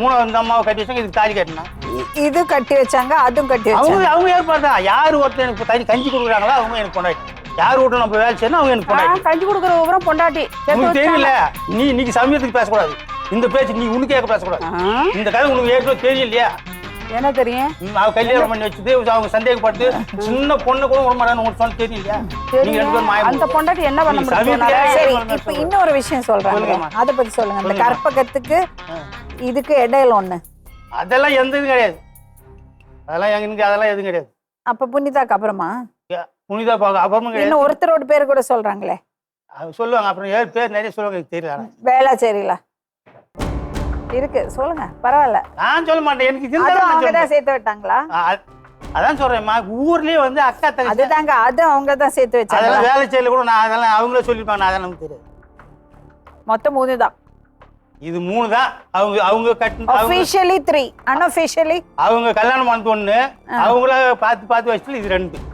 மூணாவது இந்த அம்மாவை கட்டி வச்சாங்க, இதுக்கு தாலி கட்டினா. இது கட்டி வச்சாங்க, அதுவும் கட்டி வச்சாங்க. அவங்க ஏற்பாடு தான். யார் ஒருத்தர் எனக்கு தனி கஞ்சி கொடுக்குறாங்களோ அவங்க எனக்கு பொண்டாட்டி. யார் வீட்டில் நம்ம வேலை செய்யணும் அவங்க எனக்கு பொண்டாட்டி. கஞ்சி கொடுக்குற ஒவ்வொரு பொண்டாட்டி. உங்களுக்கு தெரியல, நீ இன்னைக்கு சமயத்துக்கு பேசக்கூடாது. இந்த பேச்சு நீ உனக்கு கேட்க பேசக்கூடாது. இந்த கதை உனக்கு ஏற்கனவே தெரியலையா? என்ன தெரியும்? அவ கல்யாணம் பண்ணி வச்சுட்டு அவங்க சந்தேகப்பட்டு சின்ன பொண்ணு கூட விட மாட்டான்னு உங்களுக்கு சொல்ல தெரியலையா? நீங்க ரெண்டு பேரும் மாயம். அந்த பொண்டாட்டி என்ன பண்ண முடியும்? சரி, இப்ப இன்னொரு விஷயம் சொல்றாங்க, அதை பத்தி சொல்லுங்க. அந்த கற்பகத்துக்கு இதுக்கு இடையில ஒண்ணு, அதெல்லாம் எந்த இதுவும் கிடையாது. அதெல்லாம் அதெல்லாம் எதுவும் கிடையாது. அப்ப புனிதாக்கு அப்புறமா புனிதா பார்க்க அப்புறமும் கிடையாது. இன்னும் ஒருத்தரோட பேர் கூட சொல்றாங்களே, சொல்லுவாங்க. அப்புறம் 7 பேர் நிறைய சொல்லுவாங்க, எனக்கு தெரியல. வேளாச்சேரியில இருக்கு, சொல்லுங்க, பரவாயில்ல. நான் சொல்ல மாட்டேன், எனக்கு அவங்கதான் சேர்த்து விட்டாங்களா? அதான் சொல்றேன், ஊர்லயே வந்து அக்கா தங்கச்சி. அதுதாங்க, அது அவங்க தான் சேர்த்து வச்சாங்க. அதெல்லாம் வேலைச்சேரியில கூட நான் அதெல்லாம் அவங்களே சொல்லிருப்பாங்க, நான் அதெல்லாம் தெரியாது. மொத்தம் 3 தான். இது 3 தான். அவங்க கட்டின officially 3, unofficially அவங்க கல்யாணம் பண்ணது 1, அவங்கள பார்த்து வச்சுட்டு இது 2.